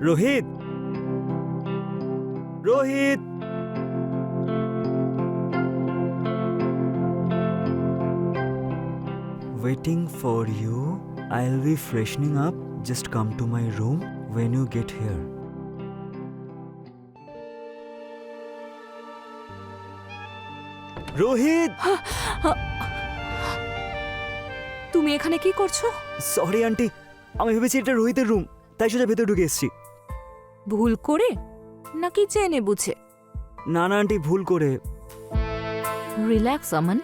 Rohit, Rohit, waiting for you. I'll be freshening up. Just come to my room when you get here. Rohit, তুমি এখানে কি করছো? Sorry aunty, আমি ভেবেছি এটা রোহিতের রুম, তাই সোজা ভেতরে ঢুকে এসেছি। ভুল করে নাকি জেনে বুঝে? না না আন্টি, ভুল করে। রিল্যাক্স আমান,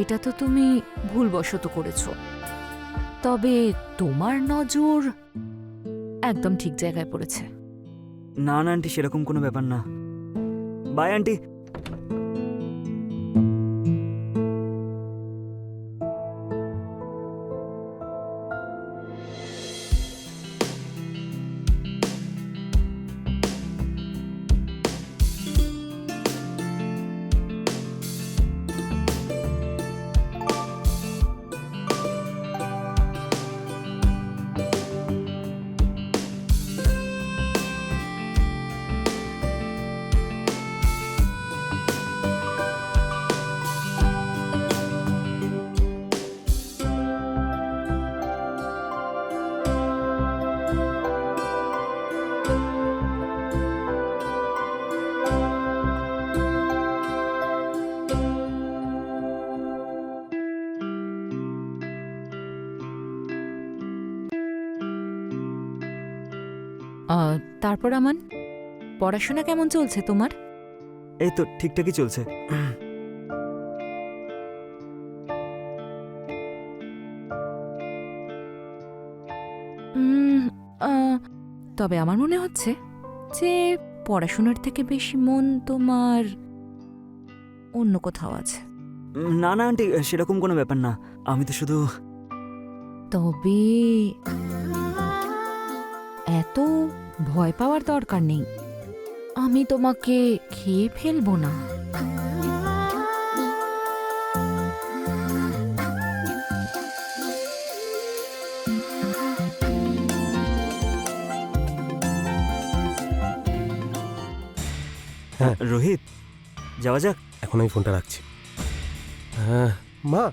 এটা তো তুমি ভুলবশত করেছো। তবে তোমার নজর একদম ঠিক জায়গায় পড়েছে। না না আন্টি, সেরকম কোনো ব্যাপার না। By aunty. তারপর আমান, পড়াশোনা কেমন চলছে তোমার? এই তো ঠিকঠাকই চলছে। তবে আমার মনে হচ্ছে যে পড়াশোনার থেকে বেশি মন তোমার অন্য কোথাও আছে। না না আন্টি, সেরকম কোনো ব্যাপার না। আমি তো শুধু... তবে এত ভয় পাওয়ার দরকার নেই, আমি তোমাকে খেয়ে ফেলবো না। হ্যাঁ রোহিত, যাওয়া যাক। এখন আমি ফোনটা রাখছি। হ্যাঁ মা,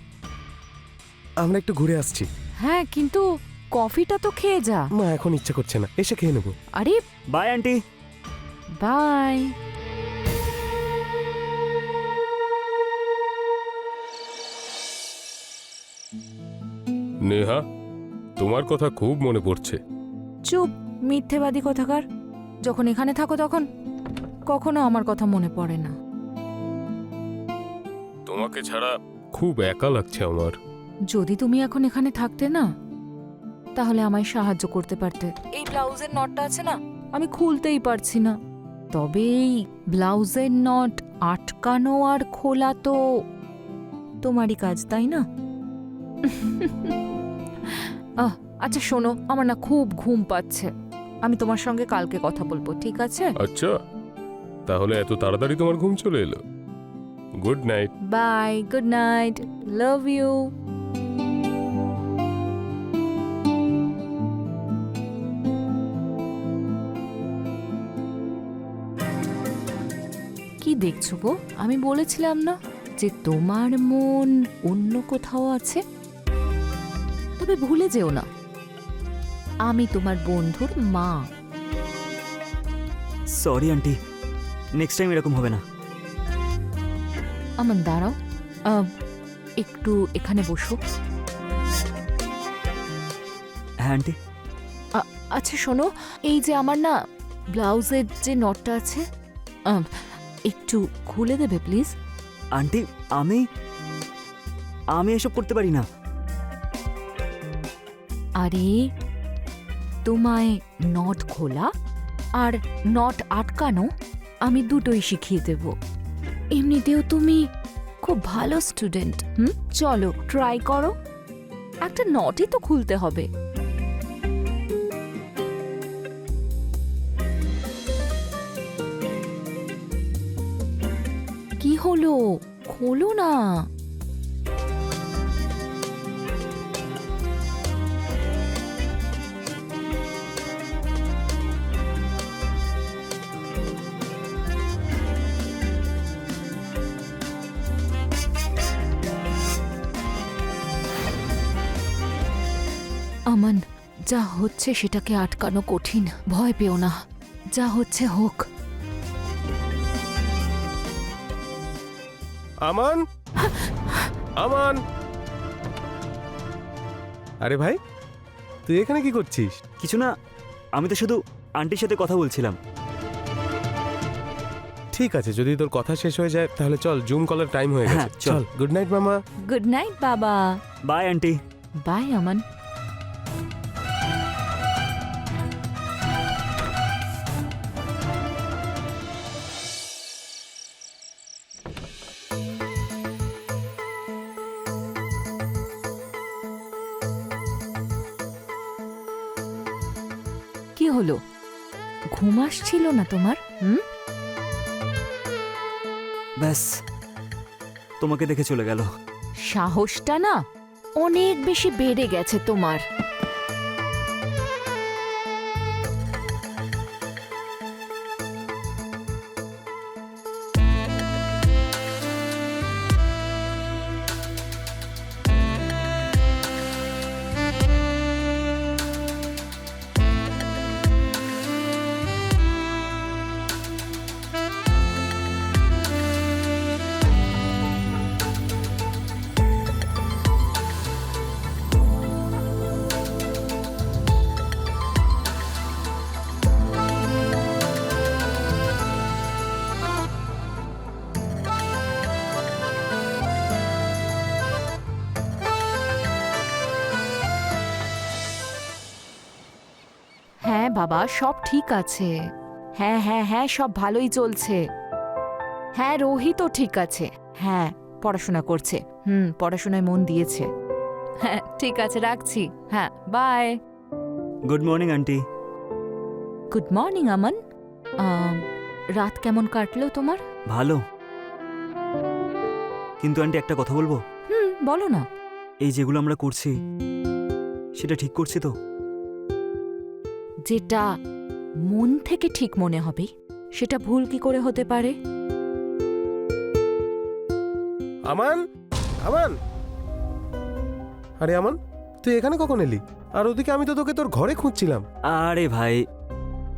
আমরা একটু ঘুরে আসছি। হ্যাঁ, কিন্তু কফিটা তো খেয়ে যা। মা এখন ইচ্ছা করছে না, এসে খেয়ে নেবো। আরে বাই আন্টি। বাই। নেহা, তোমার কথা খুব মনে পড়ছে। চুপ, মিথ্যেবাদী কোথাকার। যখন এখানে থাকো তখন কখনো আমার কথা মনে পড়ে না। তোমাকে ছাড়া খুব একা লাগছে আমার। যদি তুমি এখন এখানে থাকতে না, তাহলে আমায় সাহায্য করতে পারতে। এই ব্লাউজের নটটা আছে না, আমি খুলতেই পারছি না। তবে এই ব্লাউজের নট আটকানো আর খোলা তো তোমারই কাজ, তাই না? আচ্ছা শোনো, আমার না খুব ঘুম পাচ্ছে। আমি তোমার সঙ্গে কালকে কথা বলবো, ঠিক আছে? আচ্ছা, তাহলে এত তাড়াতাড়ি তোমার ঘুম চলে এলো? Good night. Bye, good night, love you. কি দেখছো গো? আমি বলেছিলাম না যে তোমার মন অন্য কোথাও আছে? তবে ভুলে যেও না, আমি তোমার বন্ধুর মা। সরি আন্টি, নেক্সট টাইম এরকম হবে না। আমান দাঁড়াও, একটু এখানে বসো। হ্যাঁ আন্টি। আচ্ছা শোনো, এই যে আমার না ব্লাউজের যে নটটা আছে, একটু খুলে দেবে প্লিজ? আন্টি, আমি এসব করতে পারি না। আরে তোমায় নট খোলা আর নট আটকানো আমি দুটোই শিখিয়ে দেব। এমনিতেও তুমি খুব ভালো স্টুডেন্ট। চলো ট্রাই করো, একটা নটই তো খুলতে হবে। কি হলো, খোলো না। আমান, যা হচ্ছে সেটাকে আটকানো কঠিন। ভয় পেও না, যা হচ্ছে হোক। আমান, আমান। আরে ভাই, তুই এখানে কি করছিস? কিছু না, আমি তো শুধু আন্টির সাথে কথা বলছিলাম। ঠিক আছে, যদি তোর কথা শেষ হয়ে যায় তাহলে চল, জুম কলের টাইম হয়ে গেছে। হ্যাঁ, চল। চল, গুড নাইট মামা। গুড নাইট বাবা। By aunty. বাই আমান। কি হলো, ঘুম আসছিল না তোমার? ব্যাস, তোমাকে দেখে চলে গেল। সাহসটা না অনেক বেশি বেড়ে গেছে তোমার। হ্যাঁ বাবা, সব ঠিক আছে। হ্যাঁ হ্যাঁ হ্যাঁ, সব ভালোই চলছে। হ্যাঁ, রোহিতও ঠিক আছে। হ্যাঁ, পড়াশোনা করছে। পড়াশোনায় মন দিয়েছে। হ্যাঁ ঠিক আছে, রাখছি। হ্যাঁ, bye. Good morning aunty. Good morning Aman. রাত কেমন কাটলো তোমার? ভালো, কিন্তু আন্টি একটা কথা বলবো? বলো না। এই যেগুলো আমরা করছি সেটা ঠিক করছি তো? যেটা মন থেকে ঠিক মনে হবে সেটা ভুল কি করে হতে পারে? আমান, আমান। আরে আমান, তুই এখানে কখন এলি? আর ওদিকে আমি তো তোকে তোর ঘরে খুঁজছিলাম। আরে ভাই,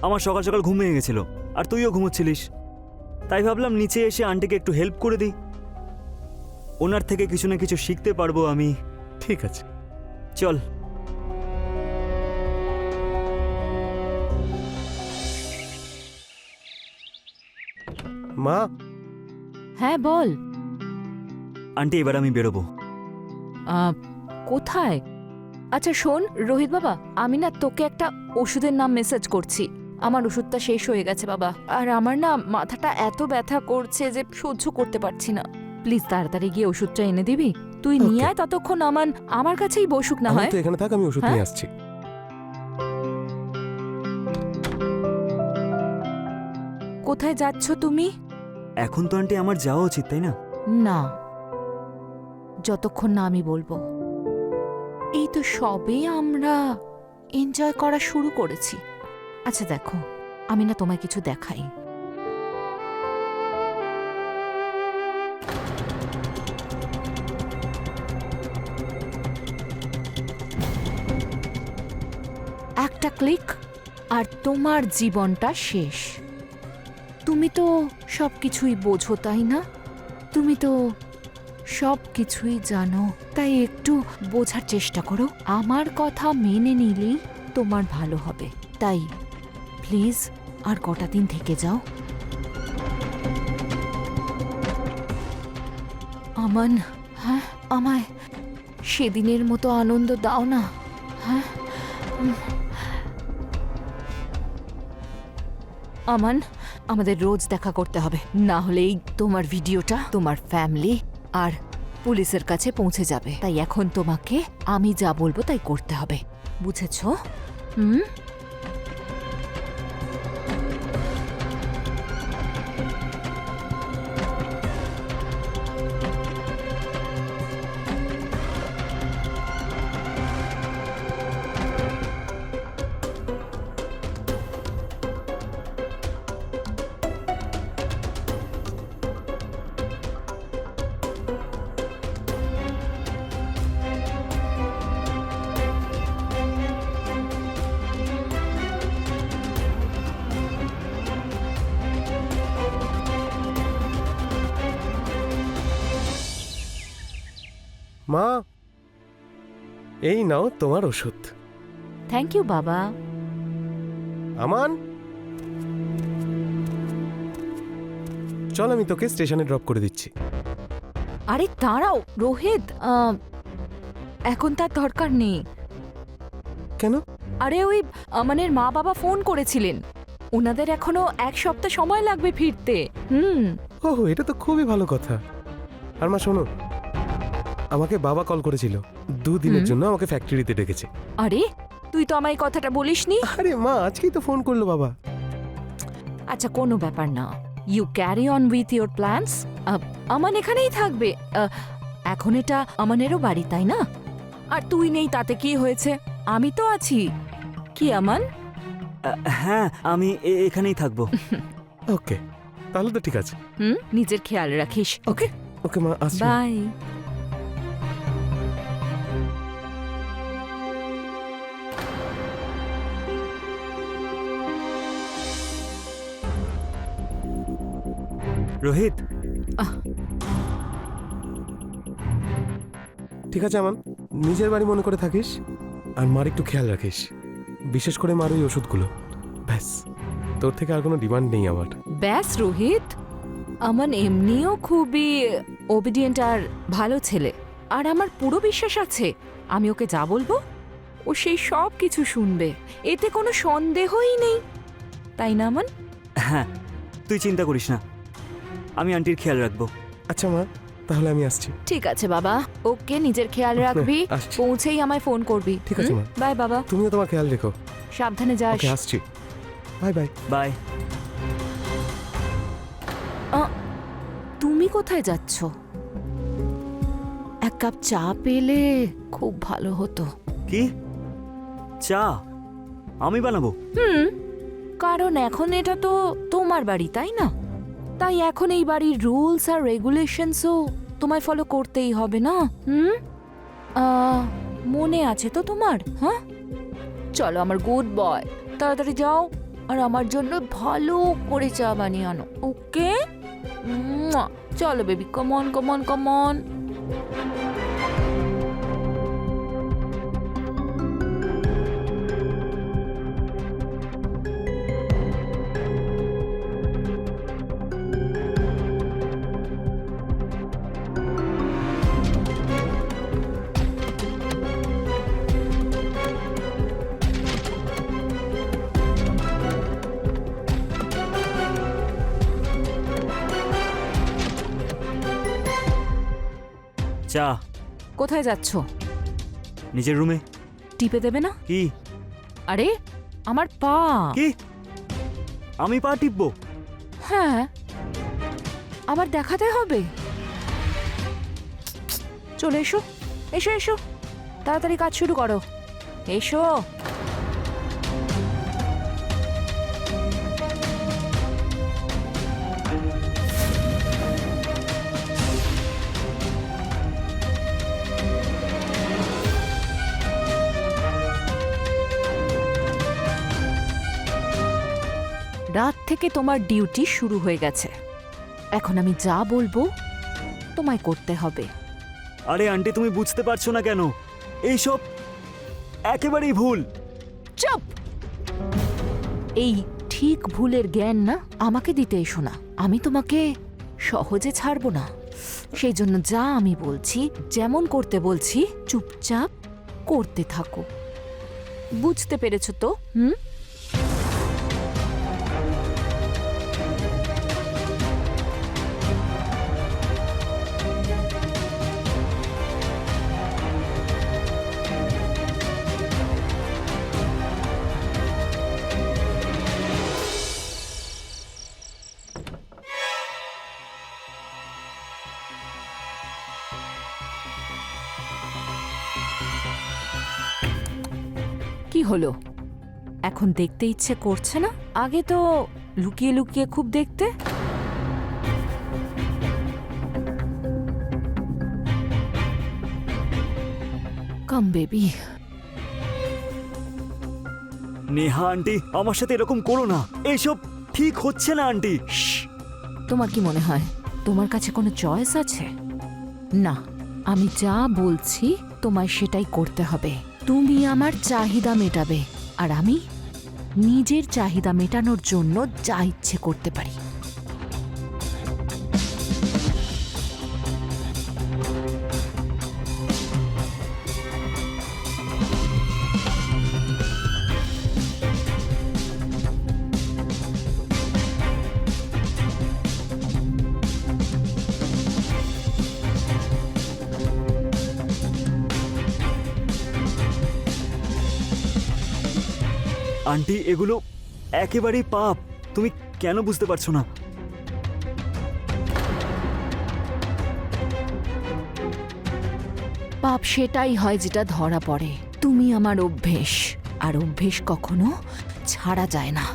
আমার সকাল সকাল ঘুম ভেঙে গেছিল, আর তুইও ঘুমোচ্ছিলিস, তাই ভাবলাম নিচে এসে আন্টিকে একটু হেল্প করে দিই। ওনার থেকে কিছু না কিছু শিখতে পারবো আমি। ঠিক আছে, চল। মা। হ্যাঁ বল। আন্টি, এবার আমি বেরোবো। কোথায়? আচ্ছা শোন রোহিত বাবা, আমি না তোকে একটা ওষুধের নাম মেসেজ করছি। আমার ওষুধটা শেষ হয়ে গেছে বাবা, আর আমার না মাথাটা এত ব্যথা করছে যে সহ্য করতে পারছি না। প্লিজ তাড়াতাড়ি গিয়ে ওষুধটা এনে দিবি? তুই Okay. নিয়ে আয়, ততক্ষণ আমার কাছেই বসুক না আমান, হয়। তুই এখানে থাক, আমি ওষুধ হ্যাঁ? নিয়ে আসছি। কোথায় যাচ্ছ তুমি? এখন তো আন্টি আমার যাওয়া উচিত, তাই না? না, যতক্ষণ না আমি বলবো। এই তো সবে আমরা এনজয় করা শুরু করেছি। আচ্ছা দেখো, আমি না তোমায় কিছু দেখাই। একটা ক্লিক আর তোমার জীবনটা শেষ। তুমি তো সবকিছুই বোঝো, তাই না? তুমি তো সব কিছুই জানো, তাই একটু বোঝার চেষ্টা করো। আমার কথা মেনে নিলেই তোমার ভালো হবে। তাই প্লিজ আর কটা দিন থেকে যাও। আমান, হ্যাঁ, আমায় সেদিনের মতো আনন্দ দাও না। হ্যাঁ আমান, আমাদের রোজ দেখা করতে হবে, না হলেই তোমার ভিডিওটা তোমার ফ্যামিলি আর পুলিশের কাছে পৌঁছে যাবে। তাই এখন তোমাকে আমি যা বলবো তাই করতে হবে, বুঝেছো? মা, এই নাও তোমার ওষুধ। থ্যাংক ইউ বাবা। আমান, চল আমি তোকে স্টেশনে ড্রপ করে দিচ্ছি। আরে দাঁড়াও রোহিত, এখন তার দরকার নেই। কেন? আরে ওই আমানের মা বাবা ফোন করেছিলেন, ওনাদের এখনো 1 সপ্তাহ সময় লাগবে ফিরতে। ওহ, এটা তো খুবই ভালো কথা। আর মা শোনো, আমাকে বাবা কল করেছিল, 2 দিনের জন্য আমাকে ফ্যাক্টরিতে ডেকেছে। আরে তুই তো আমায় এই কথাটা বলিসনি। আরে মা, আজকেই তো ফোন করলো বাবা। আচ্ছা কোনো ব্যাপার না, you carry on with your plans. Aman এখানেই থাকবে। এখন এটা আমানেরও বাড়ি, তাই না? আর তুই নেই তাতে কি হয়েছে, আমি তো আছি। কি আমান? হ্যাঁ, আমি এখানেই থাকবো। ওকে, তাহলে তো ঠিক আছে। নিজের খেয়াল রাখিস। ওকে ওকে মা, আসছি। বাই। রোহিত, ঠিক আছে আমান, নিজের বাড়ি মনে করে থাকিস, আর মার একটু খেয়াল রাখিস, বিশেষ করে মার ওই ওষুধগুলো। ব্যাস, তোর থেকে আর কোনো ডিমান্ড নেই আমার। ব্যাস রোহিত, আমান এমনিও খুবই ওবিডিয়েন্ট আর ভালো ছেলে, আর আমার পুরো বিশ্বাস আছে আমি ওকে যা বলবো ও সেই সব কিছু শুনবে, এতে কোনো সন্দেহই নেই, তাই না আমান? হ্যাঁ, তুই চিন্তা করিস না, আমি আন্টির খেয়াল রাখবো। আচ্ছা মা, তাহলে আমি আসছি। ঠিক আছে বাবা, ওকে নিজের খেয়াল রাখবি, আসছি। পৌঁছেই আমায় ফোন করবি। ঠিক আছে, মা। বাই বাবা, তুমিও তোমার খেয়াল রেখো। সাবধানে যাস। ওকে, আসছি। Bye bye. বাই। তুমি কোথায় যাচ্ছ? 1 কাপ চা পেলে খুব ভালো হতো। কি? চা আমি বানাবো? কারণ এখন এটা তো তোমার বাড়ি, তাই না? তাই এখন এই বাড়ির রুলস আর রেগুলেশনসও তোমায় ফলো করতেই হবে না। মনে আছে তো তোমার? হ্যাঁ, চলো আমার গুড বয়, তাড়াতাড়ি যাও আর আমার জন্য ভালো করে চা বানিয়ে আনো। ওকে, চলো বেবি, কমন কমন কমন। চা। কোথায় যাচ্ছ? নিজের রুমে। টিপে দেবে না? কি? আরে আমার পা। কি? আমি পা টিপবো? হ্যাঁ, আবার দেখাতে হবে। চলে এসো, এসো এসো, তাড়াতাড়ি কাজ শুরু করো, এসো। রাত থেকে তোমার ডিউটি শুরু হয়ে গেছে, এখন আমি যা বলবো তোমায় করতে হবে। আরে আন্টি, তুমি বুঝতে পারছো না কেন? এইসব একেবারেই ভুল। চুপ! এই ঠিক ভুলের জ্ঞান না আমাকে দিতে এসো না, আমি তোমাকে সহজে ছাড়বো না। সেই জন্য যা আমি বলছি, যেমন করতে বলছি, চুপচাপ করতে থাকো। বুঝতে পেরেছো তো? কি হলো, এখন দেখতে ইচ্ছে করছে না? আগে তো লুকিয়ে লুকিয়ে খুব দেখতে। Come baby. নেহা আন্টি, আমার সাথে এরকম করো না, এইসব ঠিক হচ্ছে না আন্টি। তোমার কি মনে হয় তোমার কাছে কোনো চয়েস আছে? না, আমি যা বলছি তোমায় সেটাই করতে হবে। তুমি আমার চাহিদা মেটাবে, আর আমি নিজের চাহিদা মেটানোর জন্য যা ইচ্ছে করতে পারি। আন্টি, এগুলো একেবারেই পাপ। তুমি কেন বুঝতে পারছো না? পাপ সেটাই হয় যেটা ধরা পড়ে। তুমি আমার অভ্যেস, আর অভ্যেস কখনো ছাড়া যায় না।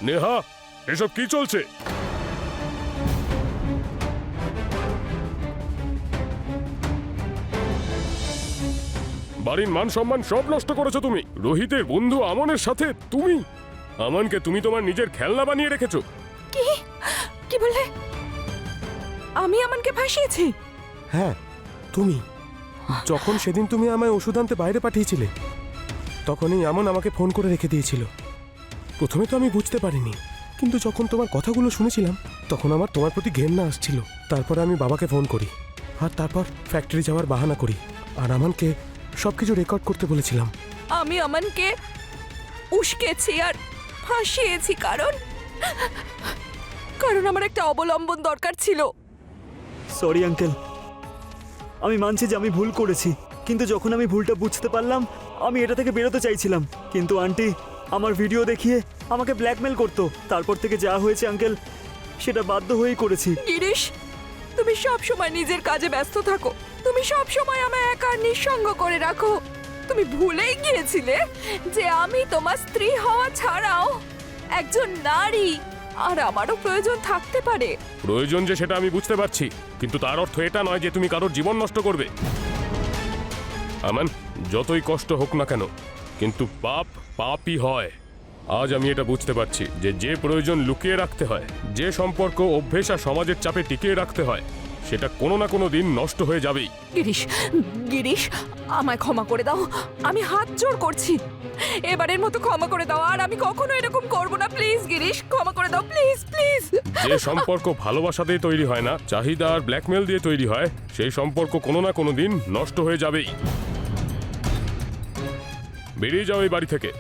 নেহা, এসব কি চলছে? বাড়ির মান সম্মান সব নষ্ট করেছো তুমি। রোহিতের বন্ধু আমনের সাথে তুমি আমানকে তুমি তোমার নিজের খেলনা বানিয়ে রেখেছো। কি বললে? আমি আমাকে ভাসিয়েছি? হ্যাঁ, তুমি। যখন সেদিন তুমি আমায় ওষুধ আনতে বাইরে পাঠিয়েছিলে, তখনই আমন আমাকে ফোন করে রেখে দিয়েছিল। প্রথমে তো আমি বুঝতে পারিনি, কিন্তু যখন তোমার কথাগুলো শুনেছিলাম তখন আমার তোমার প্রতি ঘেন্না আসছিল। তারপরে আমি বাবাকে ফোন করি, আর তারপর ফ্যাক্টরি যাওয়ার বাহানা করি, আর আমানকে সবকিছু রেকর্ড করতে বলেছিলাম। আমি আমানকে উস্কেছি আর ফাঁসিয়েছি, কারণ আমার একটা অবলম্বন দরকার ছিল। সরি আঙ্কেল, আমি মানছি যে আমি ভুল করেছি, কিন্তু যখন আমি ভুলটা বুঝতে পারলাম আমি এটা থেকে বেরোতে চাইছিলাম। কিন্তু আন্টি আমার ভিডিও দেখিয়ে আমাকে ব্ল্যাকমেল করতো। তারপর থেকে যা হয়েছে আঙ্কেল, সেটা বাধ্য হয়েই করেছি। গিরিশ, তুমি সব সময় নিজের কাজে ব্যস্ত থাকো। তুমি সব সময় আমায় একা আর নিঃসঙ্গ করে রাখো। তুমি ভুলেই গিয়েছিলে যে আমি তোমার স্ত্রী হওয়া ছাড়াও একজন নারী, আর আমারও প্রয়োজন থাকতে পারে। প্রয়োজন যে সেটা আমি বুঝতে পারছি, কিন্তু তার অর্থ এটা নয় যে তুমি কারোর জীবন নষ্ট করবে। আমান, যতই কষ্ট হোক না কেন, কিন্তু পাপ পাপই হয়। আজ আমি এটা বুঝতে পারছি যে যে প্রয়োজন লুকিয়ে রাখতে হয়, যে সম্পর্ক অভ্যেস আর সমাজের চাপে টিকিয়ে রাখতে হয়, সেটা কোনো না কোনো দিন নষ্ট হয়ে যাবেই। গিরিশ, আমায় ক্ষমা করে দাও। আমি হাত জোড় করছি, এবারের মতো ক্ষমা করে দাও, আর আমি কখনো এরকম করব না। প্লিজ গিরিশ, ক্ষমা করে দাও, প্লিজ প্লিজ। যে সম্পর্ক ভালোবাসা দিয়ে তৈরি হয় না, চাহিদা আর ব্ল্যাকমেল দিয়ে তৈরি হয়, সেই সম্পর্ক কোনো না কোনো দিন নষ্ট হয়ে যাবেই। বেরিয়ে যাও এই বাড়ি থেকে।